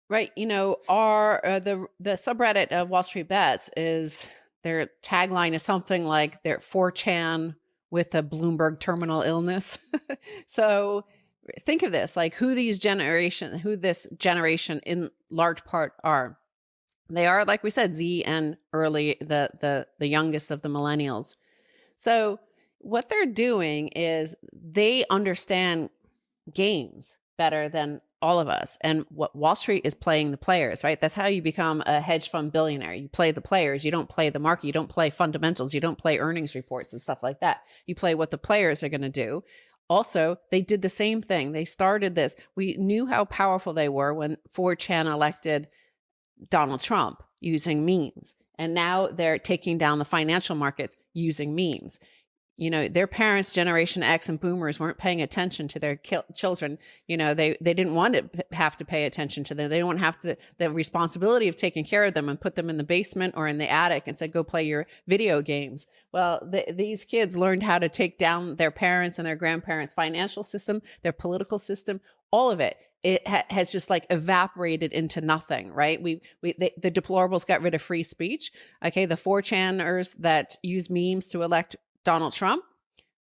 Right. The subreddit of Wall Street Bets is their tagline is something like they're 4chan with a Bloomberg terminal illness. So think of this, like who this generation in large part are. They are, like we said, Z and early the youngest of the millennials. So what they're doing is they understand games better than all of us. And what Wall Street is playing the players, right? That's how you become a hedge fund billionaire. You play the players. You don't play the market. You don't play fundamentals. You don't play earnings reports and stuff like that. You play what the players are going to do. Also, they did the same thing. They started this. We knew how powerful they were when 4chan elected Donald Trump using memes. And now they're taking down the financial markets using memes. Their parents, Generation X and boomers, weren't paying attention to their children. They didn't want to have to pay attention to them. They don't have the responsibility of taking care of them and put them in the basement or in the attic and say, go play your video games. Well, these kids learned how to take down their parents and their grandparents' financial system, their political system, all of it. It has just like evaporated into nothing, right? The deplorables got rid of free speech. Okay, the 4chaners that use memes to elect Donald Trump,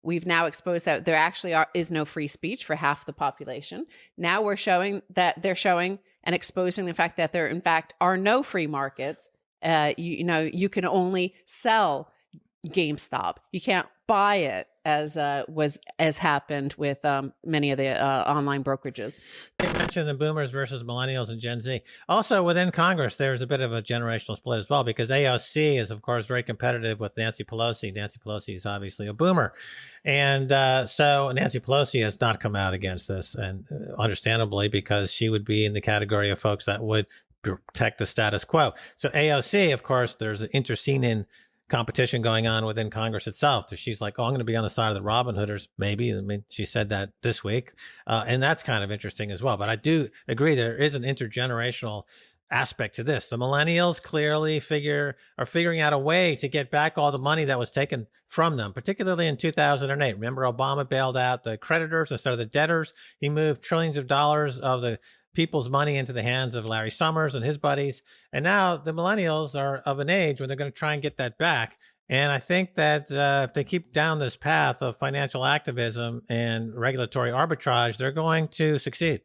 we've now exposed that there actually is no free speech for half the population. Now they're showing and exposing the fact that there, in fact, are no free markets. You can only sell GameStop. You can't buy it, as happened with many of the online brokerages. You mentioned the boomers versus millennials and Gen Z. Also, within Congress, there's a bit of a generational split as well, because AOC is, of course, very competitive with Nancy Pelosi. Nancy Pelosi is obviously a boomer. And so Nancy Pelosi has not come out against this, and understandably, because she would be in the category of folks that would protect the status quo. So AOC, of course, there's an interceding competition going on within Congress itself. She's like, oh, I'm going to be on the side of the Robin Hooders, maybe. I mean, she said that this week. And that's kind of interesting as well. But I do agree there is an intergenerational aspect to this. The millennials clearly are figuring out a way to get back all the money that was taken from them, particularly in 2008. Remember, Obama bailed out the creditors instead of the debtors. He moved trillions of dollars of the people's money into the hands of Larry Summers and his buddies. And now the millennials are of an age when they're going to try and get that back. And I think that if they keep down this path of financial activism and regulatory arbitrage, they're going to succeed.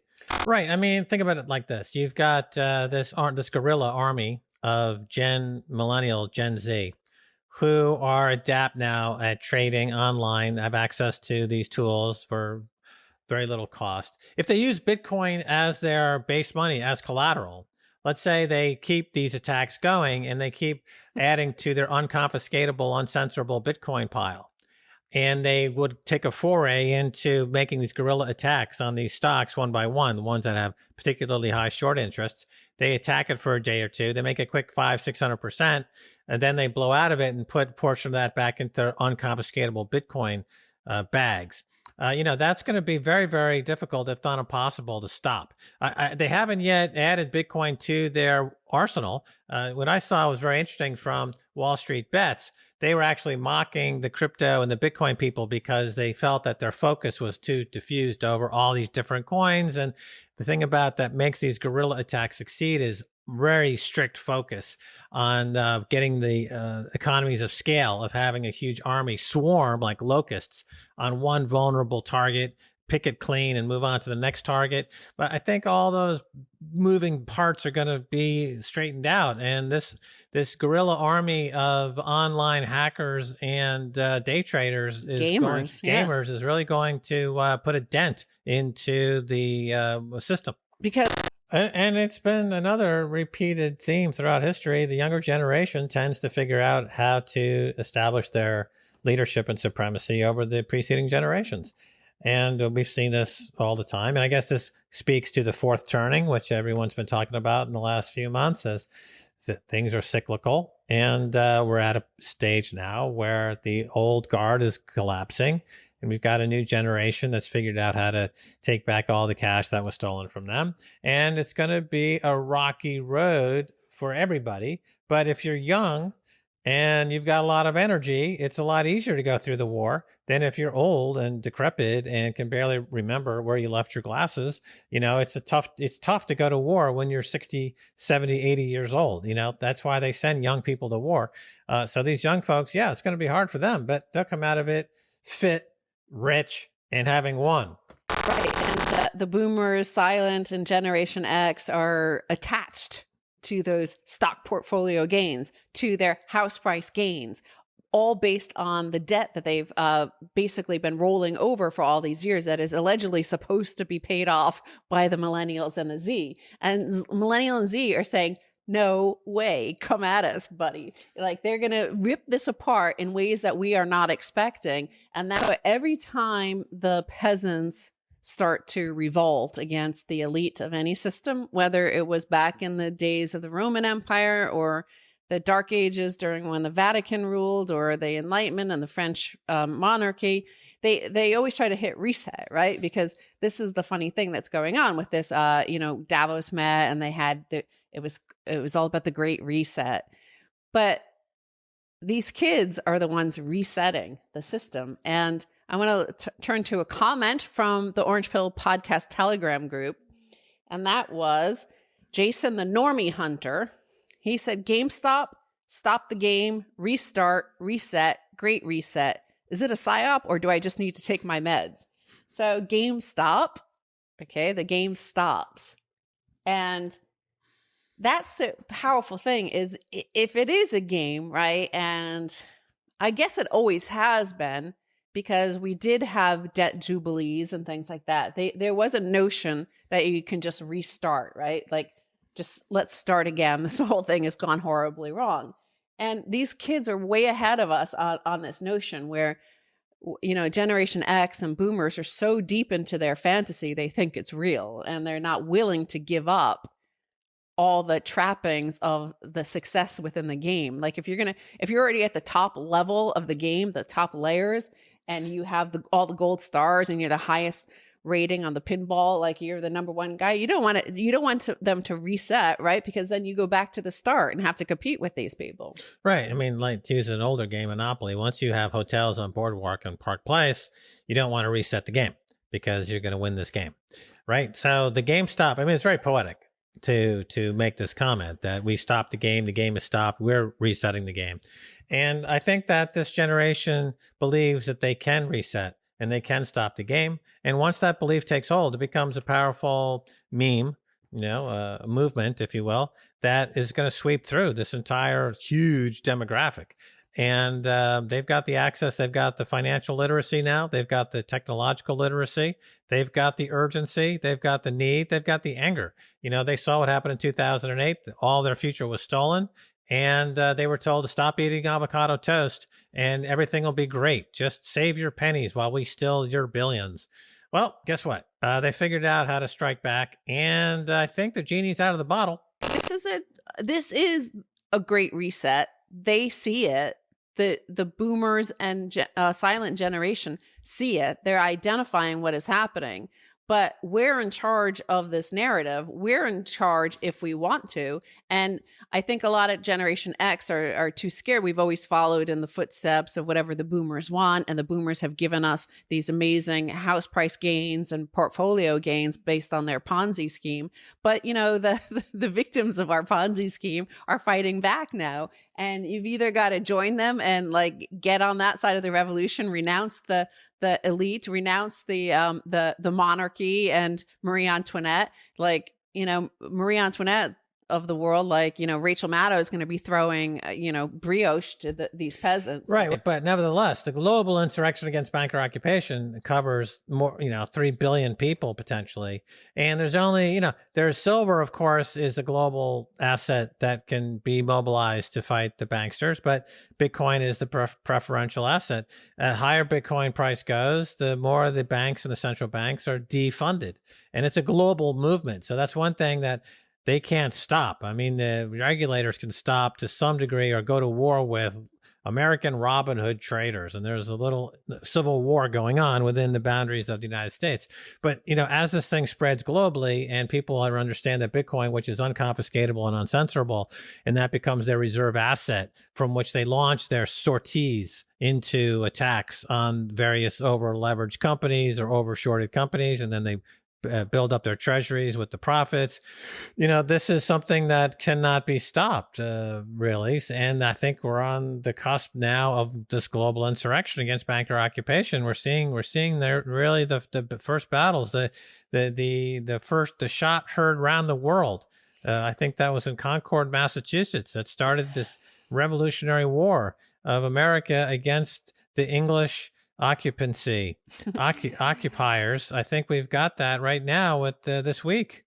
Right. I mean, think about it like this. You've got this guerrilla army of millennial Gen Z who are adept now at trading online, have access to these tools for very little cost. If they use Bitcoin as their base money, as collateral, let's say they keep these attacks going and they keep adding to their unconfiscatable, uncensorable Bitcoin pile, and they would take a foray into making these guerrilla attacks on these stocks one by one, the ones that have particularly high short interests. They attack it for a day or two. They make a quick 500-600%, and then they blow out of it and put a portion of that back into their unconfiscatable Bitcoin bags. That's going to be very, very difficult, if not impossible, to stop. They haven't yet added Bitcoin to their arsenal. What I saw was very interesting from Wall Street Bets. They were actually mocking the crypto and the Bitcoin people because they felt that their focus was too diffused over all these different coins. And the thing about that makes these guerrilla attacks succeed is very strict focus on getting the economies of scale of having a huge army swarm like locusts on one vulnerable target, pick it clean and move on to the next target. But I think all those moving parts are going to be straightened out. And this guerrilla army of online hackers and day traders gamers is really going to put a dent into the system. Because And it's been another repeated theme throughout history. The younger generation tends to figure out how to establish their leadership and supremacy over the preceding generations. And we've seen this all the time. And I guess this speaks to the fourth turning, which everyone's been talking about in the last few months, as things are cyclical. And we're at a stage now where the old guard is collapsing. And we've got a new generation that's figured out how to take back all the cash that was stolen from them. And it's going to be a rocky road for everybody. But if you're young and you've got a lot of energy, it's a lot easier to go through the war than if you're old and decrepit and can barely remember where you left your glasses. It's tough to go to war when you're 60, 70, 80 years old. That's why they send young people to war. So these young folks, yeah, it's going to be hard for them, but they'll come out of it fit, rich, and having won. Right. And the boomers, silent, and Generation X are attached to those stock portfolio gains, to their house price gains, all based on the debt that they've basically been rolling over for all these years that is allegedly supposed to be paid off by the millennials and the Z. And millennial and Z are saying, no way, come at us, buddy. Like, they're going to rip this apart in ways that we are not expecting. And that's why every time the peasants start to revolt against the elite of any system, whether it was back in the days of the Roman Empire or the Dark Ages during when the Vatican ruled, or the Enlightenment and the French monarchy, they always try to hit reset, right? Because this is the funny thing that's going on with this. Davos met, and they had it was all about the Great Reset, but these kids are the ones resetting the system. And I want to turn to a comment from the Orange Pill Podcast Telegram group. And that was Jason the Normie Hunter. He said, GameStop, stop the game, restart, reset, great reset. Is it a psyop, or do I just need to take my meds? So GameStop, okay, the game stops. And that's the powerful thing, is if it is a game, right? And I guess it always has been, because we did have debt jubilees and things like that. There was a notion that you can just restart, right? Like, just let's start again. This whole thing has gone horribly wrong. And these kids are way ahead of us on this notion where, Generation X and boomers are so deep into their fantasy, they think it's real, and they're not willing to give up all the trappings of the success within the game. Like, if you're already at the top level of the game, the top layers, and you have all the gold stars, and you're the highest rating on the pinball, like you're the number one guy, you don't want them to reset, right? Because then you go back to the start and have to compete with these people. Right. I mean, like, to use an older game, Monopoly, once you have hotels on Boardwalk and Park Place, you don't want to reset the game because you're going to win this game. Right. So the GameStop, I mean, it's very poetic to make this comment that we stopped the game is stopped, we're resetting the game. And I think that this generation believes that they can reset and they can stop the game. And once that belief takes hold, it becomes a powerful meme, a movement, if you will, that is going to sweep through this entire huge demographic. And they've got the access, they've got the financial literacy now, they've got the technological literacy, they've got the urgency, they've got the need, they've got the anger. They saw what happened in 2008. All their future was stolen. And they were told to stop eating avocado toast and everything will be great. Just save your pennies while we steal your billions. Well, guess what? They figured out how to strike back. And I think the genie's out of the bottle. This is a great reset. They see it. The boomers and silent generation see it. They're identifying what is happening. But we're in charge of this narrative. We're in charge if we want to. And I think a lot of Generation X are too scared. We've always followed in the footsteps of whatever the boomers want. And the boomers have given us these amazing house price gains and portfolio gains based on their Ponzi scheme. But, the victims of our Ponzi scheme are fighting back now. And you've either got to join them and get on that side of the revolution, renounce the elite, renounce the monarchy and Marie Antoinette, Marie Antoinette of the world, Rachel Maddow is going to be throwing, brioche to these peasants. Right. But nevertheless, the global insurrection against banker occupation covers more, 3 billion people potentially. And there's only, there's silver, of course, is a global asset that can be mobilized to fight the banksters, but Bitcoin is the preferential asset. Higher Bitcoin price goes, the more the banks and the central banks are defunded. And it's a global movement. So that's one thing that they can't stop. I mean, the regulators can stop to some degree or go to war with American Robin Hood traders, and there's a little civil war going on within the boundaries of the United States. But as this thing spreads globally and people understand that Bitcoin, which is unconfiscatable and uncensorable, and that becomes their reserve asset from which they launch their sorties into attacks on various over leveraged companies or over shorted companies, and then they build up their treasuries with the profits. This is something that cannot be stopped, really. And I think we're on the cusp now of this global insurrection against banker occupation. We're seeing there really the first battles, the shot heard around the world. I think that was in Concord, Massachusetts, that started this Revolutionary War of America against the English occupiers. I think we've got that right now with this week.